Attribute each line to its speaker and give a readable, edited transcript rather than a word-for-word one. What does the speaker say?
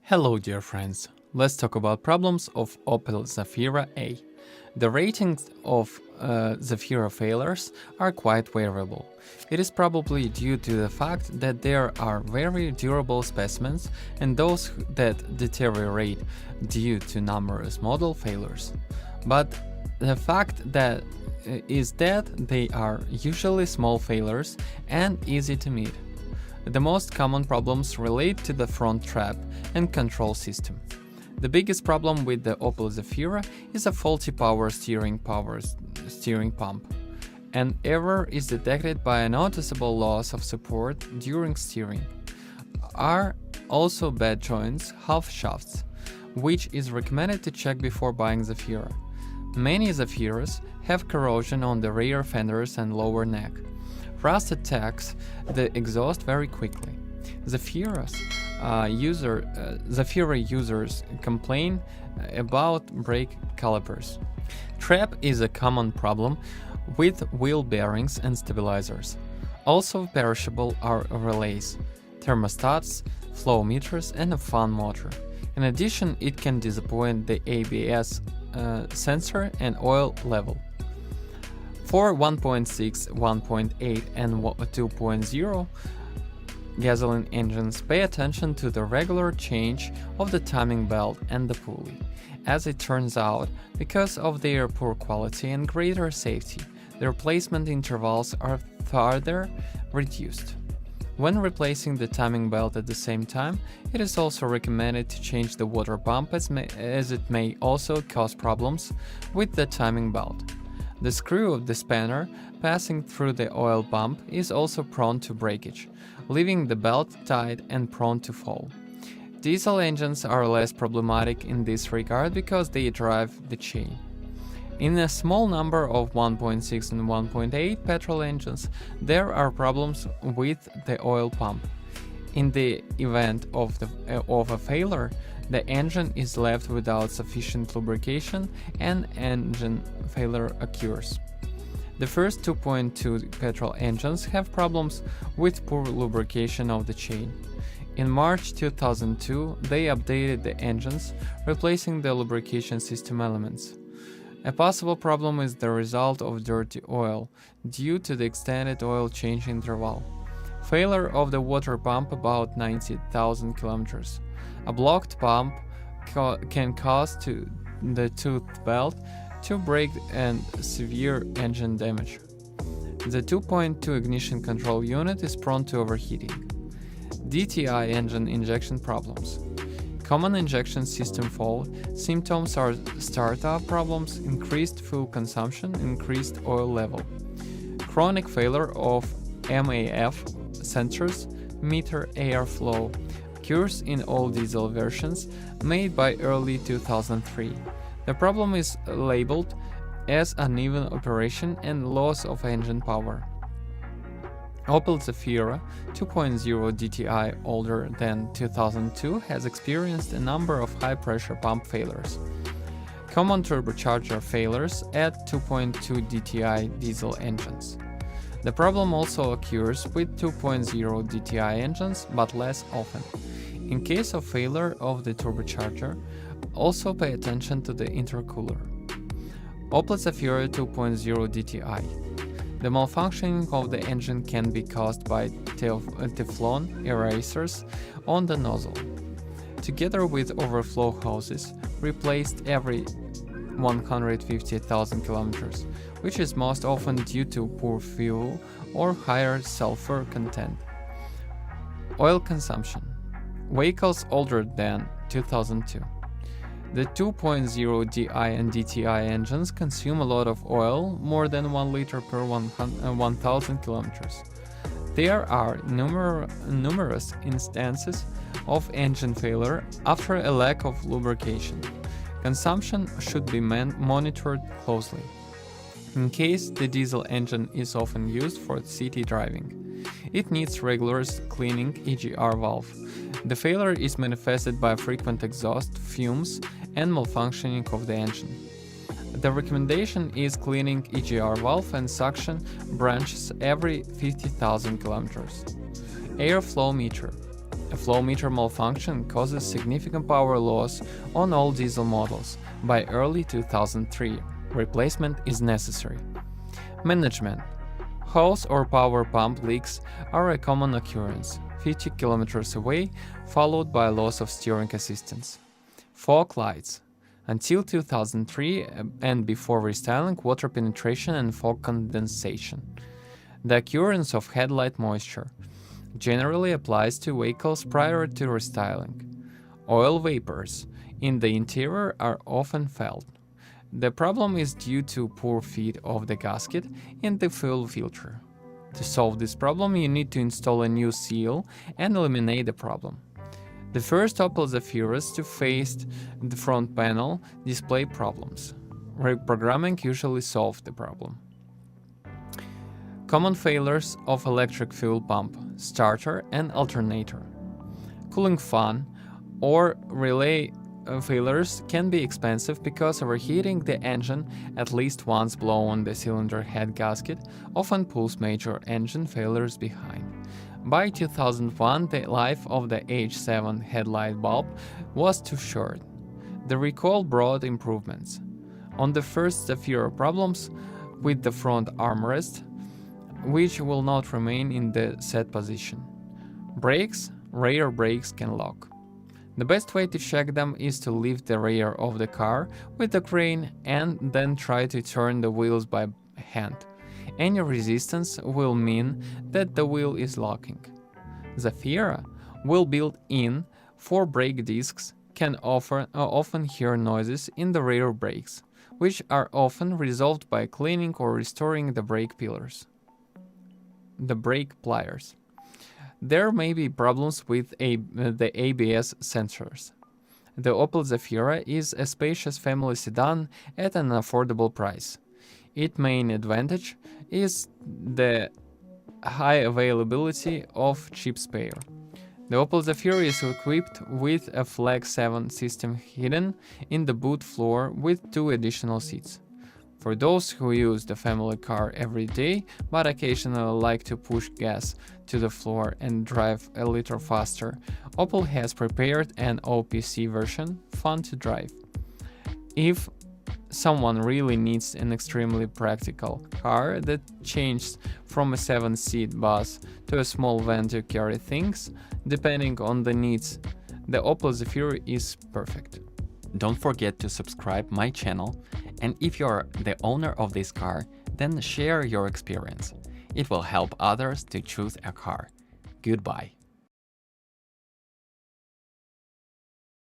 Speaker 1: Hello dear friends, let's talk about problems of Opel Zafira A. The ratings of Zafira failures are quite variable. It is probably due to the fact that there are very durable specimens and those that deteriorate due to numerous model failures. But the fact that is that they are usually small failures and easy to meet. The most common problems relate to the front trap and control system. The biggest problem with the Opel Zafira is a faulty power steering pump. An error is detected by a noticeable loss of support during steering. Are also bad joints, half shafts, which is recommended to check before buying Zafira. Many Zafiras have corrosion on the rear fenders and lower neck. Rust attacks the exhaust very quickly. Zafira users complain about brake calipers. Trap is a common problem with wheel bearings and stabilizers. Also perishable are relays, thermostats, flow meters, and a fan motor. In addition, it can disappoint the ABS sensor and oil level. For 1.6, 1.8 and 2.0 gasoline engines, pay attention to the regular change of the timing belt and the pulley. As it turns out, because of their poor quality and greater safety, the replacement intervals are further reduced. When replacing the timing belt at the same time, it is also recommended to change the water pump as it may also cause problems with the timing belt. The screw of the spanner passing through the oil pump is also prone to breakage, leaving the belt tight and prone to fall. Diesel engines are less problematic in this regard because they drive the chain. In a small number of 1.6 and 1.8 petrol engines, there are problems with the oil pump. In the event of a failure, the engine is left without sufficient lubrication and engine failure occurs. The first 2.2 petrol engines have problems with poor lubrication of the chain. In March 2002, they updated the engines, replacing the lubrication system elements. A possible problem is the result of dirty oil, due to the extended oil change interval. Failure of the water pump about 90,000 kilometers. A blocked pump can cause the tooth belt to break and severe engine damage. The 2.2 ignition control unit is prone to overheating. DTI engine injection problems. Common injection system fault symptoms are startup problems, increased fuel consumption, increased oil level. Chronic failure of MAF sensors meter airflow occurs in all diesel versions made by early 2003. The problem is labeled as uneven operation and loss of engine power. Opel Zafira 2.0 DTI older than 2002 has experienced a number of high-pressure pump failures. Common turbocharger failures at 2.2 DTI diesel engines. The problem also occurs with 2.0 DTI engines, but less often. In case of failure of the turbocharger, also pay attention to the intercooler. Opel Zafira 2.0 DTI. The malfunctioning of the engine can be caused by Teflon erasers on the nozzle. Together with overflow hoses, replaced every 150,000 kilometers, which is most often due to poor fuel or higher sulfur content. Oil consumption. Vehicles older than 2002. The 2.0 DI and DTI engines consume a lot of oil, more than 1 liter per 1,000 kilometers. There are numerous instances of engine failure after a lack of lubrication. Consumption should be monitored closely. In case the diesel engine is often used for city driving, it needs regular cleaning EGR valve. The failure is manifested by frequent exhaust fumes and malfunctioning of the engine. The recommendation is cleaning EGR valve and suction branches every 50,000 kilometers. Airflow meter. A flow meter malfunction causes significant power loss on all diesel models. By early 2003, replacement is necessary. Management. Hose or power pump leaks are a common occurrence, 50 kilometers away, followed by loss of steering assistance. Fog lights. Until 2003 and before restyling, water penetration and fog condensation. The occurrence of headlight moisture generally applies to vehicles prior to restyling. Oil vapors in the interior are often felt. The problem is due to poor fit of the gasket in the fuel filter. To solve this problem, you need to install a new seal and eliminate the problem. The first Opel Zafiras to face the front panel display problems. Reprogramming usually solves the problem. Common failures of electric fuel pump, starter and alternator. Cooling fan or relay failures can be expensive because overheating the engine at least once blow on the cylinder head gasket often pulls major engine failures behind. By 2001, the life of the H7 headlight bulb was too short. The recall brought improvements. On the first Zafira problems with the front armrest, which will not remain in the set position. Brakes, rear brakes can lock. The best way to check them is to lift the rear of the car with a crane and then try to turn the wheels by hand. Any resistance will mean that the wheel is locking. Zafira will built-in 4 brake discs can often hear noises in the rear brakes, which are often resolved by cleaning or restoring the brake pillars. The brake pliers. There may be problems with the ABS sensors. The Opel Zafira is a spacious family sedan at an affordable price. Its main advantage is the high availability of cheap spare. The Opel Zafira is equipped with a Flex 7 system hidden in the boot floor with 2 additional seats. For those who use the family car every day but occasionally like to push gas to the floor and drive a little faster, Opel has prepared an OPC version, fun to drive. If someone really needs an extremely practical car that changes from a 7-seat bus to a small van to carry things, depending on the needs, the Opel Zafira is perfect.
Speaker 2: Don't forget to subscribe my channel, and if you're the owner of this car, then share your experience. It will help others to choose a car. Goodbye.